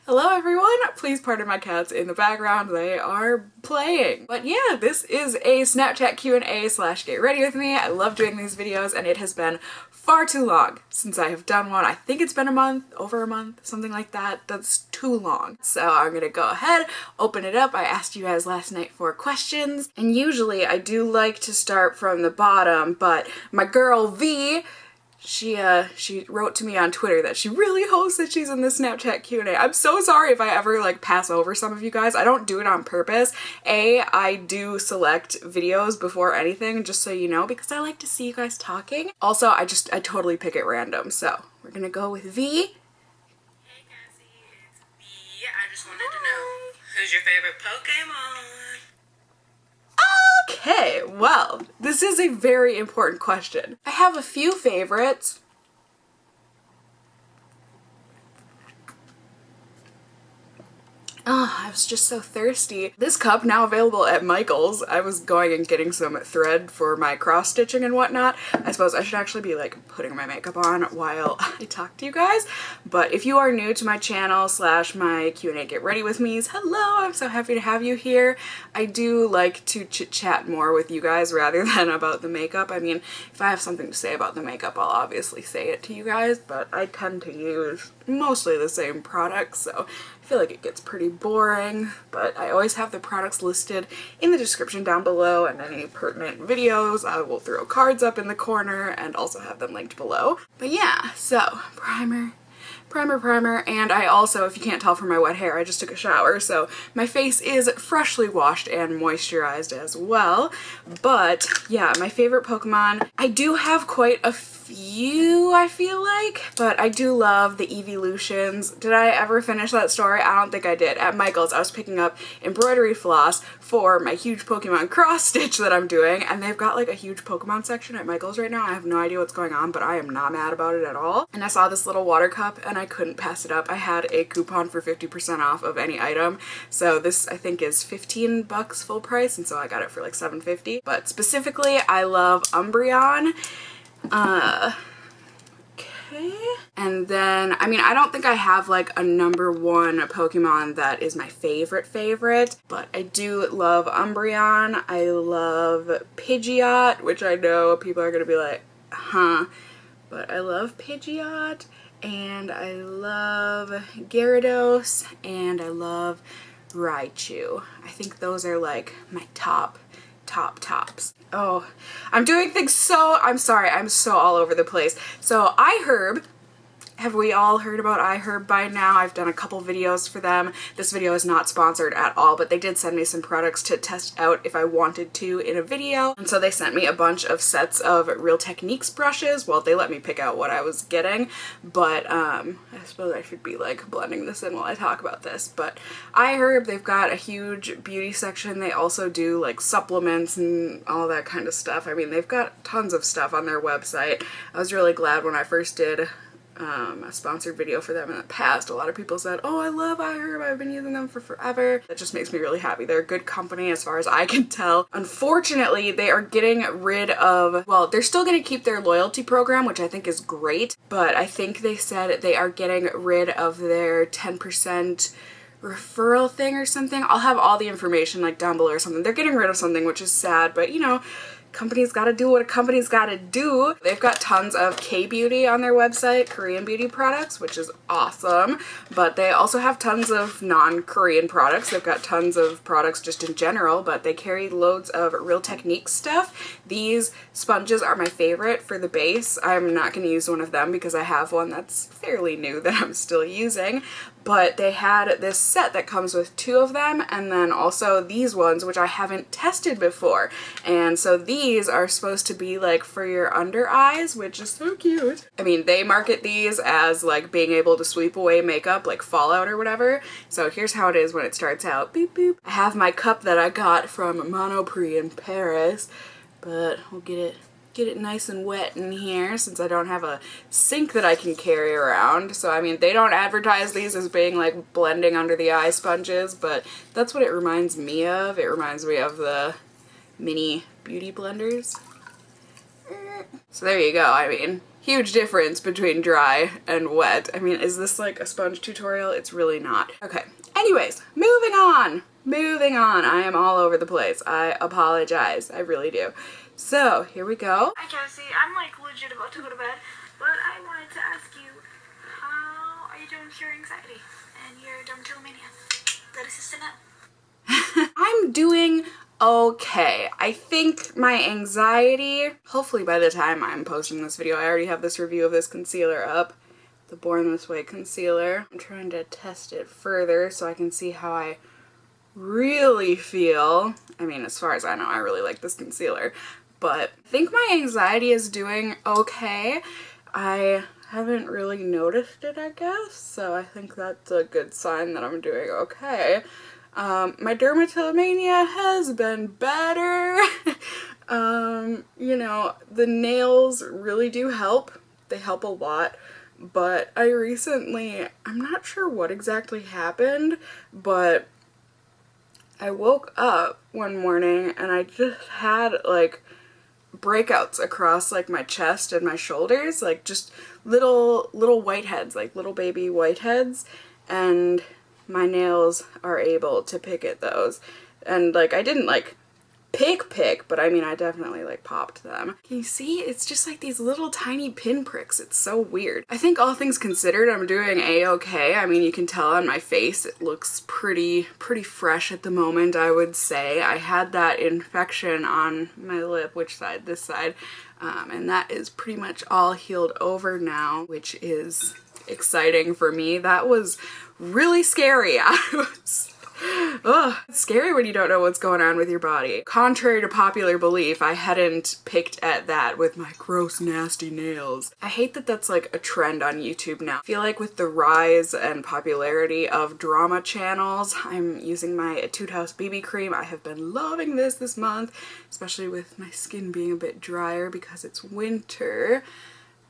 Hello everyone! Please pardon my cats in the background, they are playing. But yeah, this is a Snapchat Q&A / get ready with me. I love doing these videos and it has been far too long since I have done one. I think it's been a month, over a month, something like that. That's too long. So I'm gonna go ahead, open it up. I asked you guys last night for questions and usually I do like to start from the bottom, but my girl V, she wrote to me on Twitter that she really hopes that she's in the Snapchat Q&A. I'm so sorry if I ever like pass over some of you guys. I don't do it on purpose. I do select videos before anything, just so you know, because I like to see you guys talking. Also, I totally pick it random. So we're gonna go with V. Hey Cassie, it's V. I just wanted to know, who's your favorite Pokemon? Okay, well, this is a very important question. I have a few favorites. Oh, I was just so thirsty. This cup now available at Michael's. I was going and getting some thread for my cross stitching and whatnot. I suppose I should actually be like putting my makeup on while I talk to you guys. But if you are new to my channel / my Q&A get ready with me's, hello, I'm so happy to have you here. I do like to chit chat more with you guys rather than about the makeup. I mean, if I have something to say about the makeup, I'll obviously say it to you guys, but I tend to use mostly the same products, so I feel like it gets pretty boring, but I always have the products listed in the description down below, and any pertinent videos I will throw cards up in the corner and also have them linked below. But yeah, so primer, and I also, if you can't tell from my wet hair, I just took a shower, so my face is freshly washed and moisturized as well. But yeah, my favorite Pokemon, I do have quite a few, I feel like, but I do love the Evolutions. Did I ever finish that story? I don't think I did. At Michael's, I was picking up embroidery floss for my huge Pokemon cross stitch that I'm doing, and they've got like a huge Pokemon section at Michael's right now. I have no idea what's going on, but I am not mad about it at all. And I saw this little water cup and I couldn't pass it up. I had a coupon for 50% off of any item, so this I think is 15 bucks full price, and so I got it for like $7.50. But specifically, I love Umbreon. Okay. And then, I mean, I don't think I have like a #1 Pokemon that is my favorite, but I do love Umbreon. I love Pidgeot, which I know people are gonna be like, huh, but I love Pidgeot, and I love Gyarados, and I love Raichu. I think those are like my tops. Oh, I'm doing things so, I'm sorry, I'm so all over the place. So iHerb, have we all heard about iHerb by now? I've done a couple videos for them. This video is not sponsored at all, but they did send me some products to test out if I wanted to in a video. And so they sent me a bunch of sets of Real Techniques brushes. Well, they let me pick out what I was getting, but I suppose I should be like blending this in while I talk about this. But iHerb, they've got a huge beauty section. They also do like supplements and all that kind of stuff. I mean, they've got tons of stuff on their website. I was really glad when I first did a sponsored video for them in the past. A lot of people said, oh, I love iHerb, I've been using them for forever. That just makes me really happy. They're a good company as far as I can tell. Unfortunately, they are getting rid of, well, they're still going to keep their loyalty program, which I think is great, but I think they said they are getting rid of their 10% referral thing or something. I'll have all the information like down below or something. They're getting rid of something, which is sad, but you know, company's gotta do what a company's gotta do. They've got tons of K-beauty on their website, Korean beauty products, which is awesome, but they also have tons of non-Korean products. They've got tons of products just in general, but they carry loads of Real Techniques stuff. These sponges are my favorite for the base. I'm not gonna use one of them because I have one that's fairly new that I'm still using, but they had this set that comes with 2 of them, and then also these ones, which I haven't tested before. And so these are supposed to be like for your under eyes, which is so cute. I mean, they market these as like being able to sweep away makeup, like fallout or whatever. So here's how it is when it starts out. Beep, boop. I have my cup that I got from Monoprix in Paris, but we'll get it nice and wet in here since I don't have a sink that I can carry around. So I mean, they don't advertise these as being like blending under the eye sponges, but that's what it reminds me of. It reminds me of the mini beauty blenders. So there you go. I mean, huge difference between dry and wet. I mean, is this like a sponge tutorial? It's really not. Okay, anyways, moving on. Moving on. I am all over the place. I apologize. I really do. So, here we go. Hi Cassie, I'm like legit about to go to bed, but I wanted to ask you, how are you doing with your anxiety and your dermatillomania? Let us sister know. I'm doing okay. I think my anxiety, hopefully by the time I'm posting this video, I already have this review of this concealer up. The Born This Way concealer. I'm trying to test it further so I can see how I really feel. I mean, as far as I know, I really like this concealer, but I think my anxiety is doing okay. I haven't really noticed it, I guess, so I think that's a good sign that I'm doing okay. My dermatillomania has been better. You know, the nails really do help. They help a lot. But I recently, I'm not sure what exactly happened, but I woke up one morning and I just had like breakouts across like my chest and my shoulders, like just little whiteheads, like little baby whiteheads, and my nails are able to pick at those. And like I didn't like pick, but I mean I definitely like popped them. Can you see? It's just like these little tiny pinpricks. It's so weird. I think all things considered, I'm doing a-okay. I mean, you can tell on my face it looks pretty fresh at the moment, I would say. I had that infection on my lip, which side? This side. And that is pretty much all healed over now, which is exciting for me. That was really scary. Ugh, it's scary when you don't know what's going on with your body. Contrary to popular belief, I hadn't picked at that with my gross, nasty nails. I hate that that's like a trend on YouTube now. I feel like with the rise and popularity of drama channels, I'm using my Etude House BB cream. I have been loving this month, especially with my skin being a bit drier because it's winter.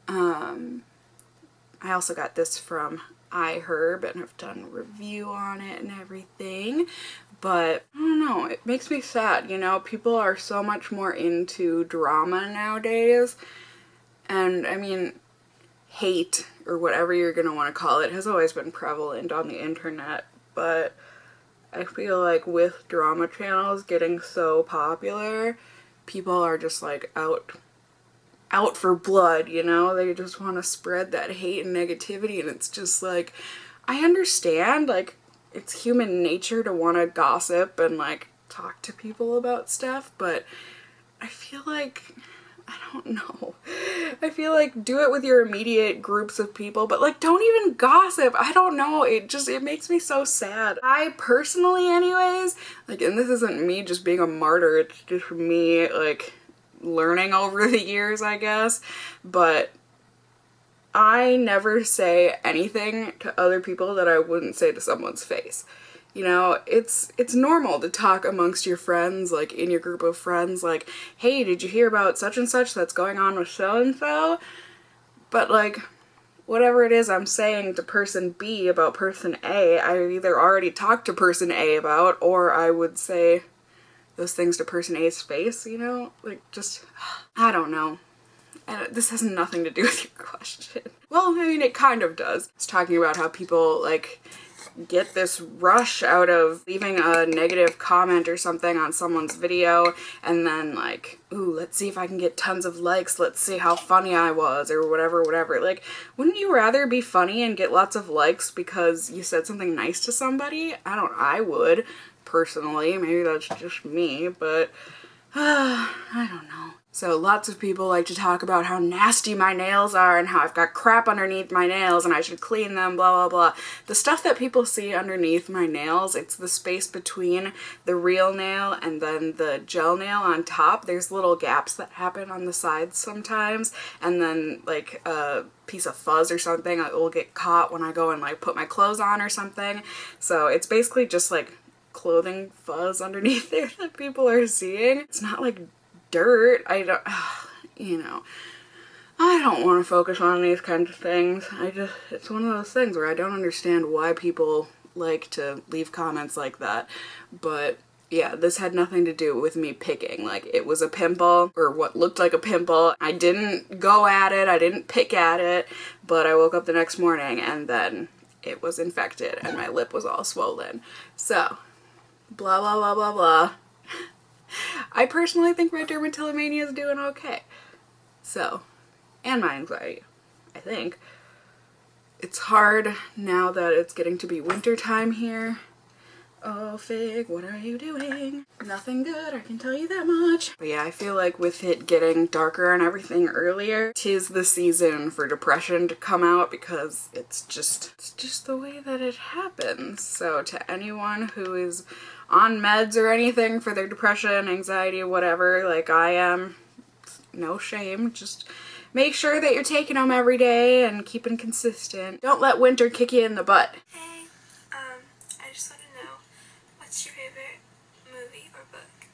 I also got this from iHerb and I've done a review on it and everything, but I don't know, it makes me sad, you know? People are so much more into drama nowadays, and I mean, hate, or whatever you're gonna want to call it, has always been prevalent on the internet, but I feel like with drama channels getting so popular, people are just like out for blood, you know? They just want to spread that hate and negativity, and it's just like, I understand, like, it's human nature to want to gossip and like talk to people about stuff, but I feel like, I don't know, I feel like do it with your immediate groups of people, but like don't even gossip. I don't know, it makes me so sad. I personally anyways, like, and this isn't me just being a martyr, it's just me like learning over the years, I guess, but I never say anything to other people that I wouldn't say to someone's face. You know, it's normal to talk amongst your friends, like in your group of friends, like, hey, did you hear about such and such that's going on with so-and-so? But like, whatever it is I'm saying to person B about person A, I either already talked to person A about, or I would say those things to person A's face, you know? Like, just, I don't know. And this has nothing to do with your question. Well, I mean, it kind of does. It's talking about how people, like, get this rush out of leaving a negative comment or something on someone's video, and then, like, ooh, let's see if I can get tons of likes, let's see how funny I was, or whatever. Like, wouldn't you rather be funny and get lots of likes because you said something nice to somebody? I would. Personally, maybe that's just me, but I don't know. So lots of people like to talk about how nasty my nails are and how I've got crap underneath my nails and I should clean them, blah, blah, blah. The stuff that people see underneath my nails, it's the space between the real nail and then the gel nail on top. There's little gaps that happen on the sides sometimes, and then like a piece of fuzz or something will get caught when I go and like put my clothes on or something. So it's basically just like clothing fuzz underneath there that people are seeing. It's not like dirt. I don't, you know, I don't want to focus on these kinds of things. It's one of those things where I don't understand why people like to leave comments like that, but yeah, this had nothing to do with me picking. Like, it was a pimple, or what looked like a pimple. I didn't go at it, I didn't pick at it, but I woke up the next morning and then it was infected and my lip was all swollen. So, blah, blah, blah, blah, blah. I personally think my dermatillomania is doing okay. So, and my anxiety, I think. It's hard now that it's getting to be winter time here. Oh, Fig, what are you doing? Nothing good, I can tell you that much. But yeah, I feel like with it getting darker and everything earlier, 'tis the season for depression to come out because it's just the way that it happens. So to anyone who is on meds or anything for their depression, anxiety, whatever, like I am, no shame, just make sure that you're taking them every day and keeping consistent. Don't let winter kick you in the butt. Hey, I just want to know, what's your favorite movie or book?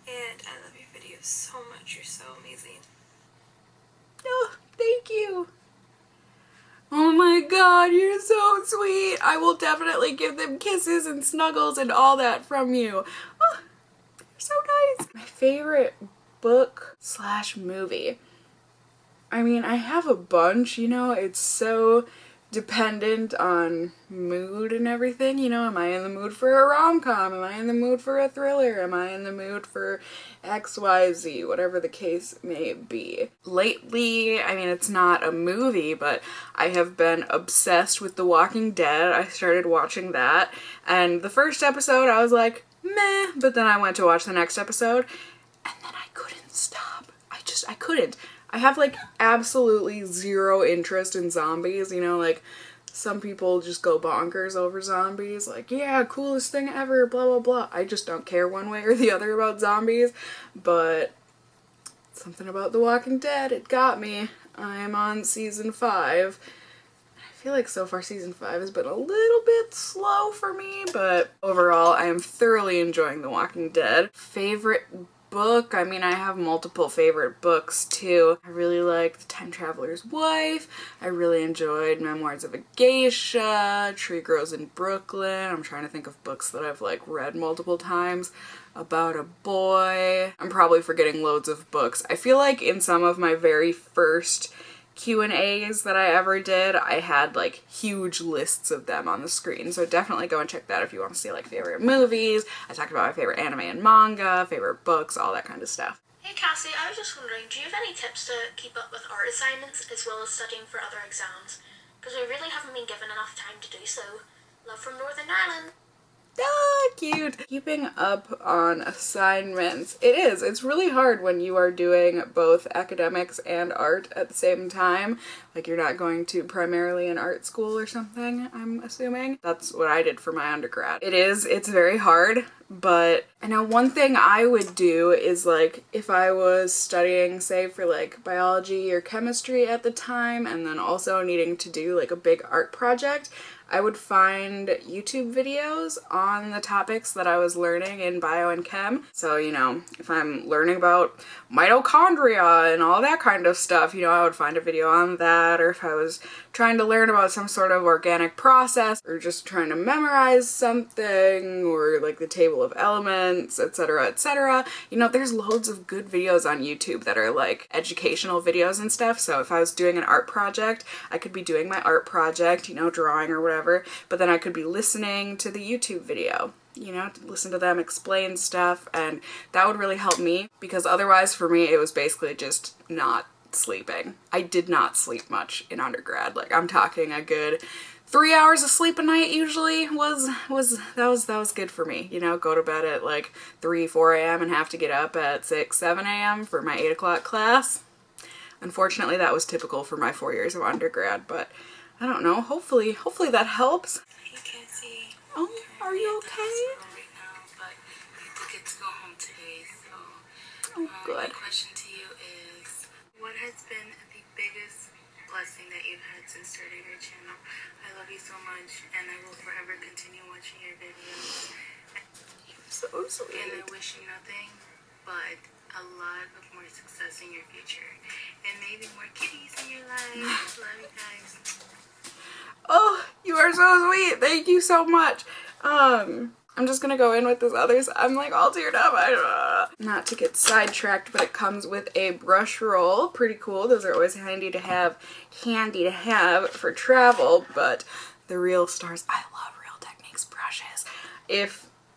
And I love your videos so much, you're so amazing. Oh, thank you. Oh my god, you're so sweet. I will definitely give them kisses and snuggles and all that from you. Oh, you're so nice. My favorite book / movie. I mean, I have a bunch, you know, it's so dependent on mood and everything, you know, am I in the mood for a rom-com, am I in the mood for a thriller, am I in the mood for XYZ, whatever the case may be. Lately, I mean, it's not a movie, but I have been obsessed with The Walking Dead. I started watching that, and the first episode I was like, meh, but then I went to watch the next episode, and then I couldn't stop. I couldn't. I have like absolutely zero interest in zombies, you know, like some people just go bonkers over zombies, like, yeah, coolest thing ever, blah, blah, blah. I just don't care one way or the other about zombies, but something about The Walking Dead, it got me. I'm on season 5. I feel like so far season 5 has been a little bit slow for me, but overall I am thoroughly enjoying The Walking Dead. Favorite book? I mean, I have multiple favorite books too. I really like The Time Traveler's Wife. I really enjoyed Memoirs of a Geisha, Tree Grows in Brooklyn. I'm trying to think of books that I've like read multiple times. About a Boy. I'm probably forgetting loads of books. I feel like in some of my very first Q&As that I ever did, I had like huge lists of them on the screen, so definitely go and check that if you want to see like favorite movies. I talked about my favorite anime and manga, favorite books, all that kind of stuff. Hey Cassie, I was just wondering, do you have any tips to keep up with art assignments as well as studying for other exams? Because we really haven't been given enough time to do so. Love from Northern Ireland. Ah, cute. Keeping up on assignments. It's really hard when you are doing both academics and art at the same time. Like you're not going to primarily an art school or something, I'm assuming. That's what I did for my undergrad. It's very hard, but I know one thing I would do is like if I was studying, say, for like biology or chemistry at the time and then also needing to do like a big art project, I would find YouTube videos on the topics that I was learning in bio and chem. So, you know, if I'm learning about mitochondria and all that kind of stuff, you know, I would find a video on that. Or if I was trying to learn about some sort of organic process or just trying to memorize something or like the table of elements, etc., etc. You know, there's loads of good videos on YouTube that are like educational videos and stuff. So if I was doing an art project, I could be doing my art project, you know, drawing or whatever, but then I could be listening to the YouTube video, you know, to listen to them explain stuff, and that would really help me because otherwise for me it was basically just not sleeping. I did not sleep much in undergrad. Like I'm talking a good 3 hours of sleep a night usually was good for me. You know, go to bed at like 3-4 a.m. and have to get up at 6-7 a.m. for my 8 o'clock class. Unfortunately, that was typical for my 4 years of undergrad, but I don't know. Hopefully that helps. Hey Cassie. Oh, are you okay? Right now, but I get to go home today, so Oh, good. my question to you is, what has been the biggest blessing that you've had since starting your channel? I love you so much, and I will forever continue watching your videos. You're so sweet. And I wish you nothing but a lot of more success in your future, and maybe more kitties in your life. Love you guys. Oh, you are so sweet. Thank you so much. I'm just gonna go in with this other side. I'm like all teared up. Not to get sidetracked, but it comes with a brush roll. Pretty cool. Those are always handy to have for travel, but the real stars, I love Real Techniques brushes.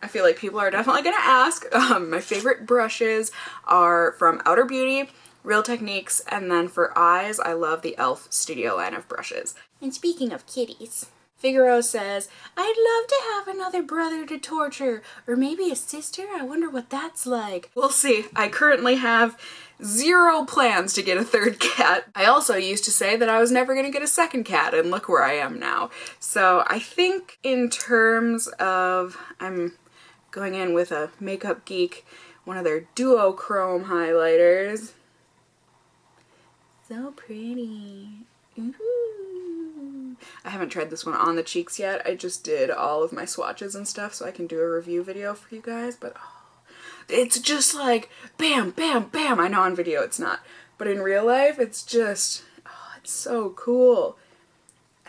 I feel like people are definitely gonna ask, my favorite brushes are from Outer Beauty, Real Techniques, and then for eyes, I love the e.l.f. Studio line of brushes. And speaking of kitties, Figaro says, I'd love to have another brother to torture, or maybe a sister. I wonder what that's like. We'll see. I currently have 0 plans to get a 3rd cat. I also used to say that I was never gonna get a 2nd cat, and look where I am now. So I think in terms of, I'm going in with a Makeup Geek, one of their duochrome highlighters. So pretty. Ooh. I haven't tried this one on the cheeks yet. I just did all of my swatches and stuff so I can do a review video for you guys, but it's just like bam, bam, bam. I know on video it's not, but in real life it's just, it's so cool.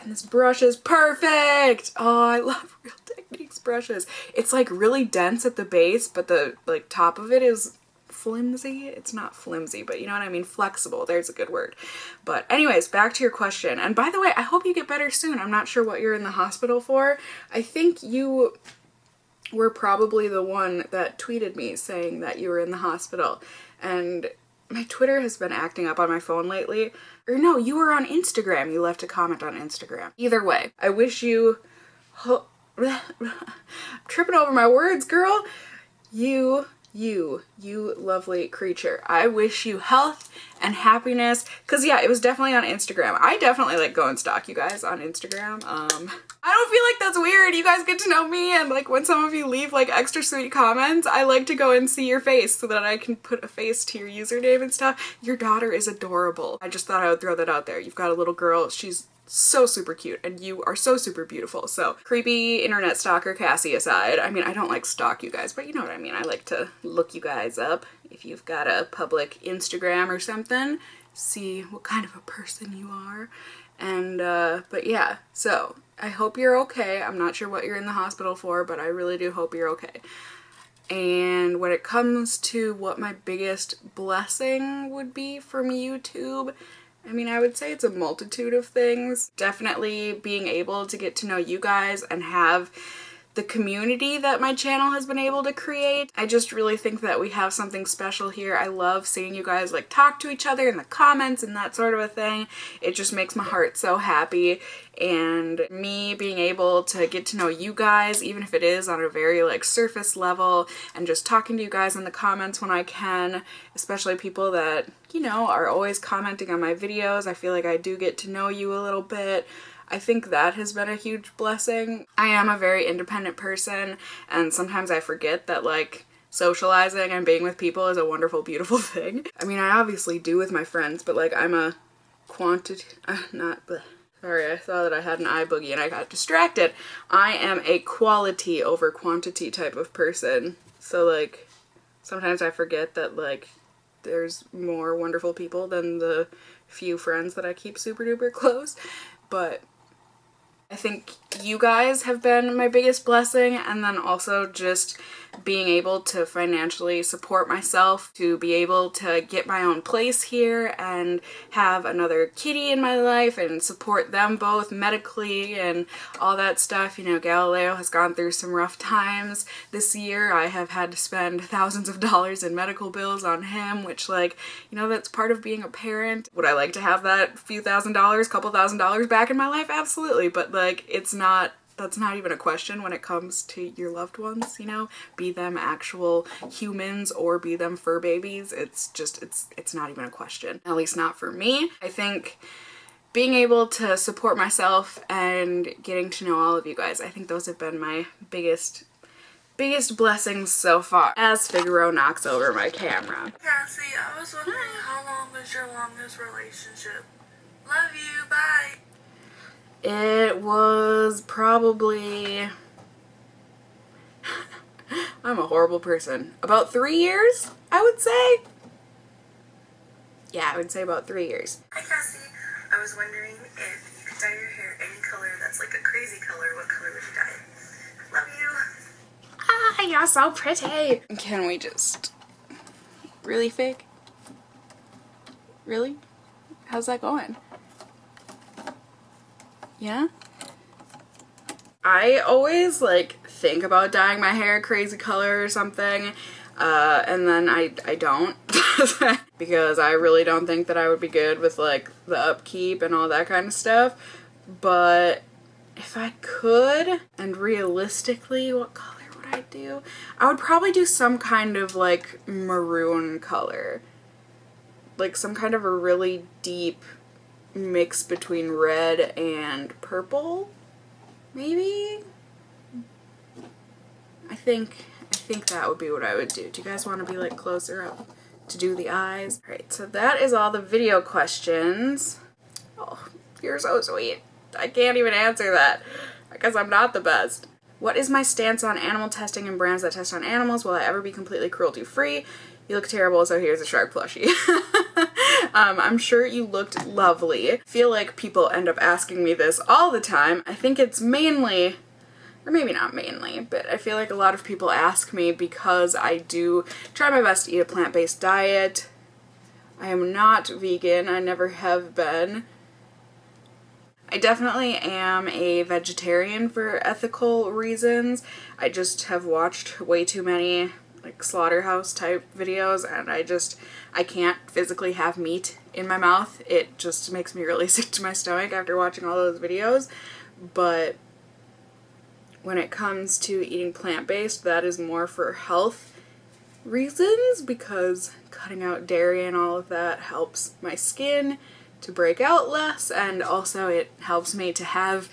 And this brush is perfect! Oh, I love Real Techniques brushes. It's like really dense at the base, but the like top of it is flimsy. It's not flimsy, but you know what I mean? Flexible. There's a good word. But anyways, back to your question. And by the way, I hope you get better soon. I'm not sure what you're in the hospital for. I think you were probably the one that tweeted me saying that you were in the hospital. And my Twitter has been acting up on my phone lately. Or no, you were on Instagram. You left a comment on Instagram. Either way, I wish you... I'm tripping over my words, girl. You lovely creature. I wish you health and happiness. Cause yeah, it was definitely on Instagram. I definitely like go and stalk you guys on Instagram. I don't feel like that's weird. You guys get to know me, and like when some of you leave like extra sweet comments, I like to go and see your face so that I can put a face to your username and stuff. Your daughter is adorable. I just thought I would throw that out there. You've got a little girl. She's so super cute, and you are so super beautiful. So creepy internet stalker Cassie aside, I mean, I don't like stalk you guys, but you know what I mean. I like to look you guys up if you've got a public Instagram or something, see what kind of a person you are. And but yeah, so I hope you're okay. I'm not sure what you're in the hospital for, but I really do hope you're okay. And when it comes to what my biggest blessing would be from YouTube, I mean, I would say it's a multitude of things. Definitely being able to get to know you guys and have the community that my channel has been able to create. I just really think that we have something special here. I love seeing you guys like talk to each other in the comments and that sort of a thing. It just makes my heart so happy. And me being able to get to know you guys, even if it is on a very like surface level, and just talking to you guys in the comments when I can, especially people that, you know, are always commenting on my videos. I feel like I do get to know you a little bit. I think that has been a huge blessing. I am a very independent person, and sometimes I forget that like socializing and being with people is a wonderful, beautiful thing. I mean, I obviously do with my friends, but like I'm a quantity, sorry, I saw that I had an eye boogie and I got distracted. I am a quality over quantity type of person. So like sometimes I forget that like there's more wonderful people than the few friends that I keep super duper close. But I think you guys have been my biggest blessing, and then also just being able to financially support myself, to be able to get my own place here and have another kitty in my life and support them both medically and all that stuff. You know, Galileo has gone through some rough times this year. I have had to spend thousands of dollars in medical bills on him, which like, you know, that's part of being a parent. Would I like to have that few $1,000s, couple $1,000s back in my life? Absolutely. But like, that's not even a question when it comes to your loved ones, you know, be them actual humans or be them fur babies. It's just, it's not even a question, at least not for me. I think being able to support myself and getting to know all of you guys, I think those have been my biggest blessings so far. As Figaro knocks over my camera. Cassie, I was wondering how long was your longest relationship? Love you, bye. It was probably... I'm a horrible person. About 3 years, I would say. Yeah, I would say about 3 years. Hi, Cassie. I was wondering if you could dye your hair any color that's like a crazy color, what color would you dye it? Love you. You're so pretty. Can we just... Really fake? Really? How's that going? Yeah? I always like think about dyeing my hair a crazy color or something, and then I don't because I really don't think that I would be good with like the upkeep and all that kind of stuff. But if I could, and realistically, what color would I do? I would probably do some kind of like maroon color. Like some kind of a really deep mix between red and purple, maybe? I think that would be what I would do. Do you guys want to be like closer up to do the eyes? Alright, so that is all the video questions. Oh, you're so sweet. I can't even answer that because I'm not the best. What is my stance on animal testing and brands that test on animals? Will I ever be completely cruelty-free? You look terrible, so here's a shark plushie. I'm sure you looked lovely. I feel like people end up asking me this all the time. I think it's mainly, or maybe not mainly, but I feel like a lot of people ask me because I do try my best to eat a plant-based diet. I am not vegan. I never have been. I definitely am a vegetarian for ethical reasons. I just have watched way too many like slaughterhouse type videos, and I can't physically have meat in my mouth. It just makes me really sick to my stomach after watching all those videos. But when it comes to eating plant-based, that is more for health reasons, because cutting out dairy and all of that helps my skin to break out less, and also it helps me to have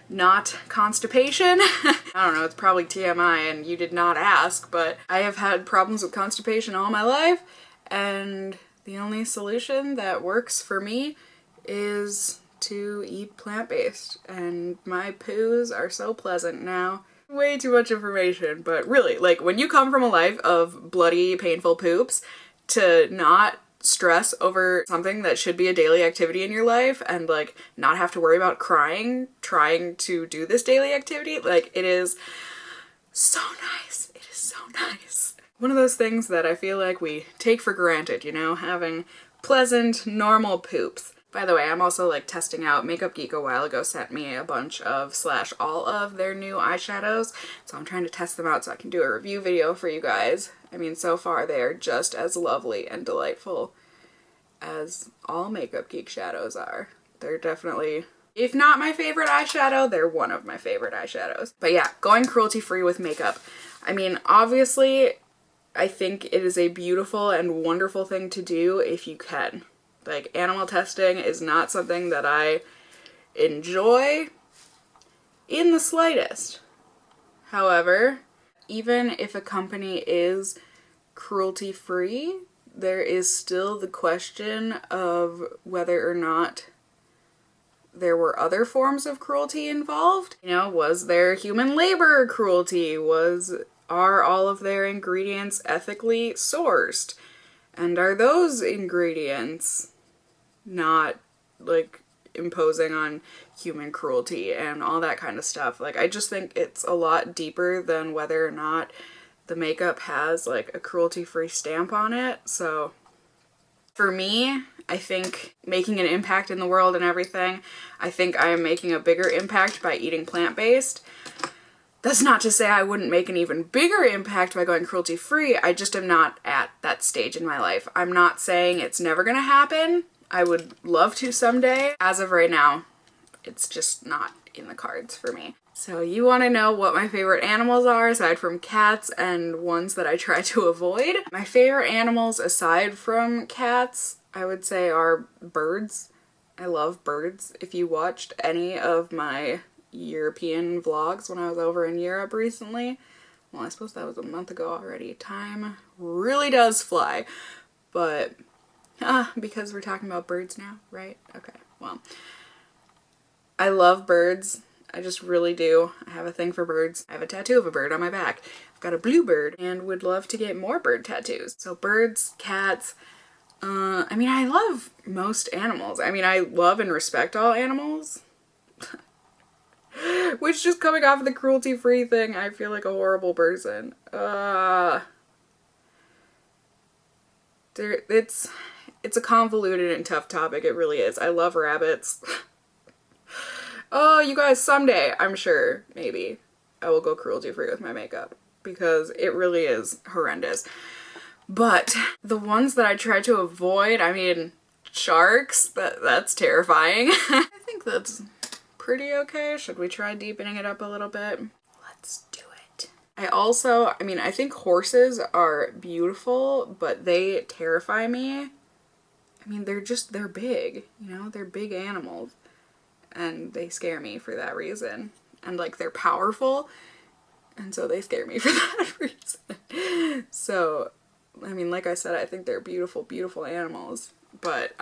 not constipation. I don't know, it's probably TMI and you did not ask, but I have had problems with constipation all my life, and the only solution that works for me is to eat plant-based, and my poos are so pleasant now. Way too much information, but really, like, when you come from a life of bloody, painful poops to not stress over something that should be a daily activity in your life and like not have to worry about crying trying to do this daily activity, like, it is so nice. It is so nice. One of those things that I feel like we take for granted, you know, having pleasant, normal poops. By the way, I'm also like testing out, Makeup Geek a while ago sent me a bunch of / all of their new eyeshadows, so I'm trying to test them out so I can do a review video for you guys. I mean, so far they are just as lovely and delightful as all Makeup Geek shadows are. They're definitely, if not my favorite eyeshadow, they're one of my favorite eyeshadows. But yeah, going cruelty-free with makeup. I mean, obviously, I think it is a beautiful and wonderful thing to do if you can. Like, animal testing is not something that I enjoy in the slightest. However, even if a company is cruelty-free, there is still the question of whether or not there were other forms of cruelty involved. You know, was there human labor cruelty? Are all of their ingredients ethically sourced? And are those ingredients not, like, imposing on human cruelty and all that kind of stuff? Like, I just think it's a lot deeper than whether or not the makeup has, like, a cruelty-free stamp on it. So, for me, I think making an impact in the world and everything, I think I am making a bigger impact by eating plant-based. That's not to say I wouldn't make an even bigger impact by going cruelty-free. I just am not at that stage in my life. I'm not saying it's never gonna happen. I would love to someday. As of right now, it's just not in the cards for me. So you want to know what my favorite animals are aside from cats and ones that I try to avoid? My favorite animals aside from cats, I would say, are birds. I love birds. If you watched any of my European vlogs when I was over in Europe recently, well, I suppose that was a month ago already. Time really does fly. But, because we're talking about birds now, right? Okay, well. I love birds. I just really do. I have a thing for birds. I have a tattoo of a bird on my back. I've got a blue bird and would love to get more bird tattoos. So birds, cats, I mean, I love most animals. I mean, I love and respect all animals. Which, just coming off of the cruelty-free thing, I feel like a horrible person. It's a convoluted and tough topic, it really is. I love rabbits. Oh, you guys, someday, I'm sure, maybe, I will go cruelty-free with my makeup, because it really is horrendous. But the ones that I try to avoid, I mean, sharks, that's terrifying. I think that's pretty okay. Should we try deepening it up a little bit? Let's do it. I mean, I think horses are beautiful, but they terrify me. I mean, they're big, you know, they're big animals, and they scare me for that reason. And like, they're powerful, and so they scare me for that reason. So, I mean, like I said, I think they're beautiful, beautiful animals, but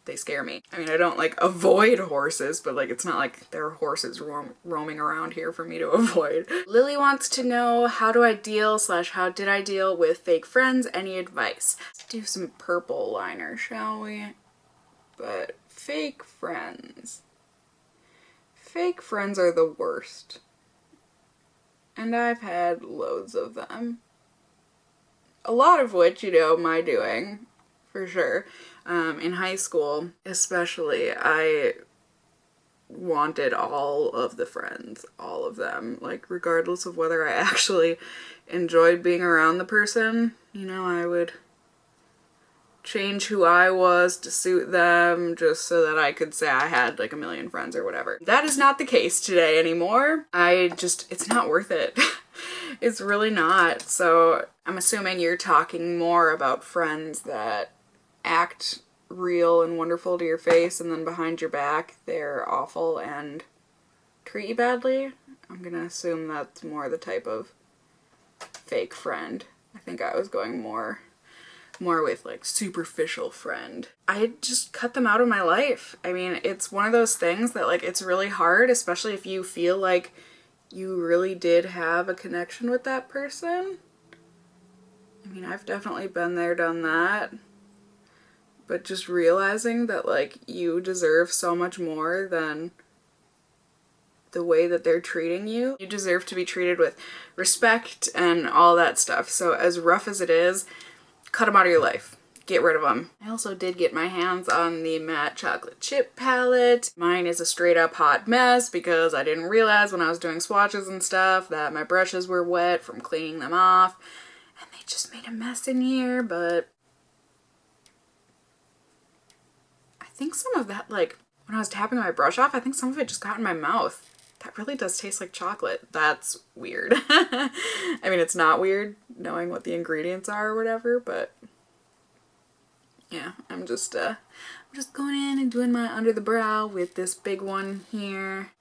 they scare me. I mean, I don't like avoid horses, but like, it's not like there are horses roaming around here for me to avoid. Lily wants to know, how do I deal / how did I deal with fake friends? Any advice? Let's do some purple liner, shall we? But fake friends. Fake friends are the worst. And I've had loads of them. A lot of which, you know, my doing, for sure. In high school, especially, I wanted all of the friends, all of them, like, regardless of whether I actually enjoyed being around the person. You know, I would change who I was to suit them just so that I could say I had like a million friends or whatever. That is not the case today anymore. It's not worth it. It's really not. So I'm assuming you're talking more about friends that act real and wonderful to your face, and then behind your back they're awful and treat you badly. I'm gonna assume that's more the type of fake friend. I think I was going more with like superficial friend. I just cut them out of my life. I mean, it's one of those things that like, it's really hard, especially if you feel like you really did have a connection with that person. I mean, I've definitely been there, done that. But just realizing that like, you deserve so much more than the way that they're treating you. You deserve to be treated with respect and all that stuff. So as rough as it is, cut them out of your life. Get rid of them. I also did get my hands on the matte chocolate chip palette. Mine is a straight up hot mess because I didn't realize when I was doing swatches and stuff that my brushes were wet from cleaning them off. And they just made a mess in here, but I think some of that, like, when I was tapping my brush off, I think some of it just got in my mouth. That really does taste like chocolate. That's weird. I mean, it's not weird knowing what the ingredients are or whatever, but yeah, I'm just going in and doing my under the brow with this big one here.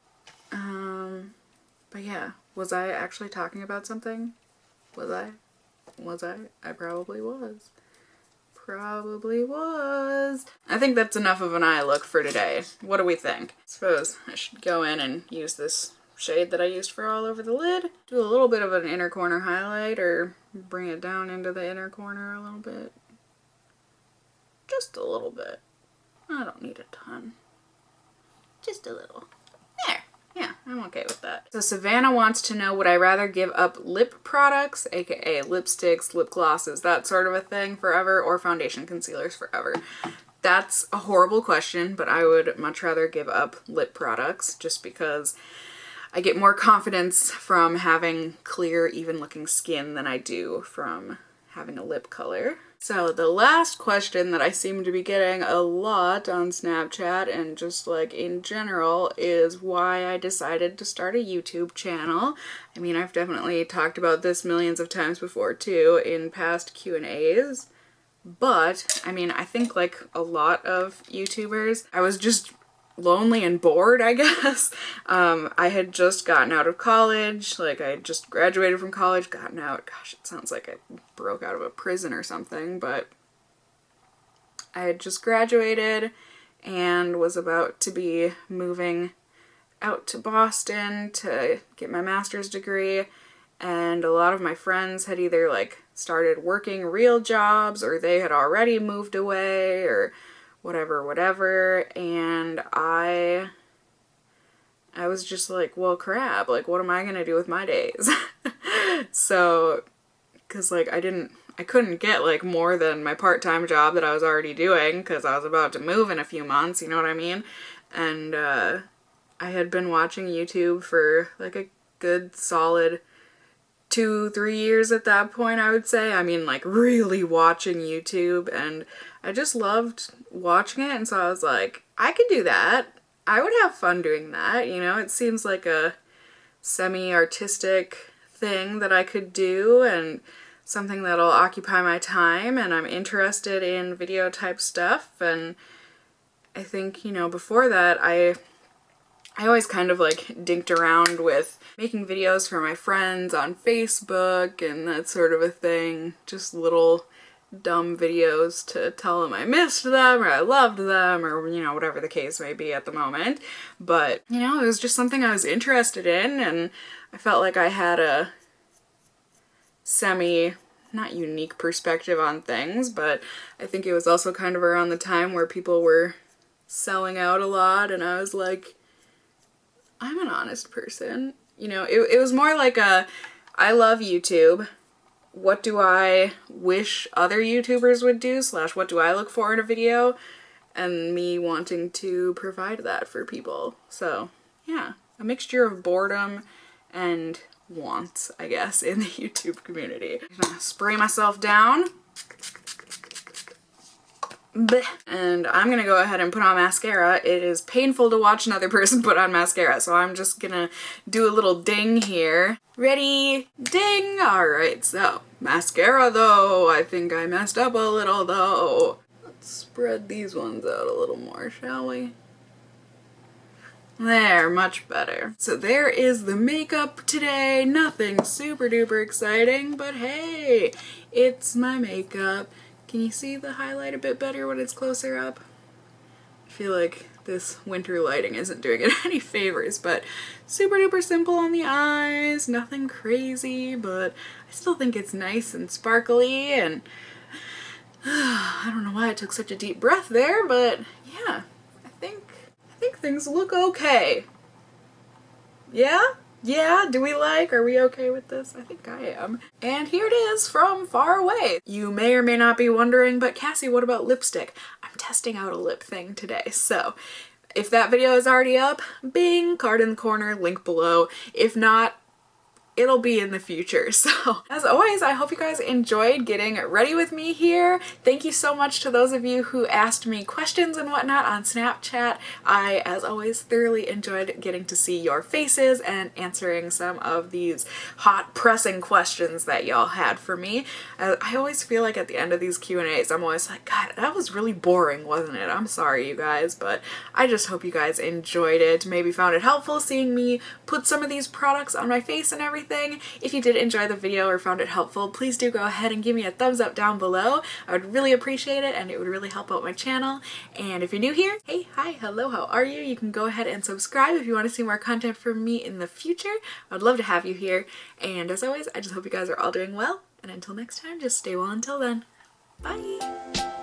But yeah, was I actually talking about something? Was I? I probably was. Probably was. I think that's enough of an eye look for today. What do we think? I suppose I should go in and use this shade that I used for all over the lid. Do a little bit of an inner corner highlight, or bring it down into the inner corner a little bit. Just a little bit. I don't need a ton. Just a little. There. Yeah, I'm okay with that. So Savannah wants to know, would I rather give up lip products, aka lipsticks, lip glosses, that sort of a thing forever, or foundation concealers forever? That's a horrible question, but I would much rather give up lip products just because I get more confidence from having clear, even looking skin than I do from having a lip color. So the last question that I seem to be getting a lot on Snapchat and just like in general is why I decided to start a YouTube channel. I mean, I've definitely talked about this millions of times before too in past Q&As, but I mean, I think like a lot of YouTubers, I was just lonely and bored, I guess. I had just gotten out of college, like I had just graduated from college, gotten out, gosh, it sounds like I broke out of a prison or something, but I had just graduated and was about to be moving out to Boston to get my master's degree, and a lot of my friends had either like started working real jobs or they had already moved away or whatever, and I I was just like, well, crap, like, what am I gonna do with my days? So, cause like I couldn't get like more than my part-time job that I was already doing because I was about to move in a few months, you know what I mean? And I had been watching YouTube for like a good solid 2-3 years at that point, I would say. I mean, like really watching YouTube, and I just loved watching it, and so I was like, I could do that. I would have fun doing that, you know? It seems like a semi-artistic thing that I could do, and something that'll occupy my time, and I'm interested in video type stuff. And I think, you know, before that I always kind of like dinked around with making videos for my friends on Facebook and that sort of a thing, just little dumb videos to tell them I missed them or I loved them or, you know, whatever the case may be at the moment. But, you know, it was just something I was interested in, and I felt like I had a not unique perspective on things, but I think it was also kind of around the time where people were selling out a lot, and I was like, I'm an honest person. You know, it was more like a, I love YouTube. What do I wish other YouTubers would do / what do I look for in a video? And me wanting to provide that for people. So, yeah, a mixture of boredom and wants, I guess, in the YouTube community. I'm gonna spray myself down. Blech. And I'm gonna go ahead and put on mascara. It is painful to watch another person put on mascara, so I'm just gonna do a little ding here. Ready? Ding! Alright, so mascara though. I think I messed up a little though. Let's spread these ones out a little more, shall we? There, much better. So there is the makeup today. Nothing super duper exciting, but hey, it's my makeup. Can you see the highlight a bit better when it's closer up? I feel like this winter lighting isn't doing it any favors, but super duper simple on the eyes, nothing crazy, but I still think it's nice and sparkly, and I don't know why I took such a deep breath there, but yeah, I think things look okay. Yeah? Yeah? Are we okay with this? I think I am. And here it is from far away. You may or may not be wondering, but Cassie, what about lipstick? I'm testing out a lip thing today, so if that video is already up, bing, card in the corner, link below. If not, it'll be in the future. So as always, I hope you guys enjoyed getting ready with me here. Thank you so much to those of you who asked me questions and whatnot on Snapchat. I, as always, thoroughly enjoyed getting to see your faces and answering some of these hot pressing questions that y'all had for me. I always feel like at the end of these Q&As, I'm always like, God, that was really boring, wasn't it? I'm sorry, you guys, but I just hope you guys enjoyed it. Maybe found it helpful seeing me put some of these products on my face and everything. If you did enjoy the video or found it helpful, please do go ahead and give me a thumbs up down below. I would really appreciate it, and it would really help out my channel. And if you're new here, hey, hi, hello, how are you? You can go ahead and subscribe if you want to see more content from me in the future. I'd love to have you here. And as always, I just hope you guys are all doing well. And until next time, just stay well until then. Bye!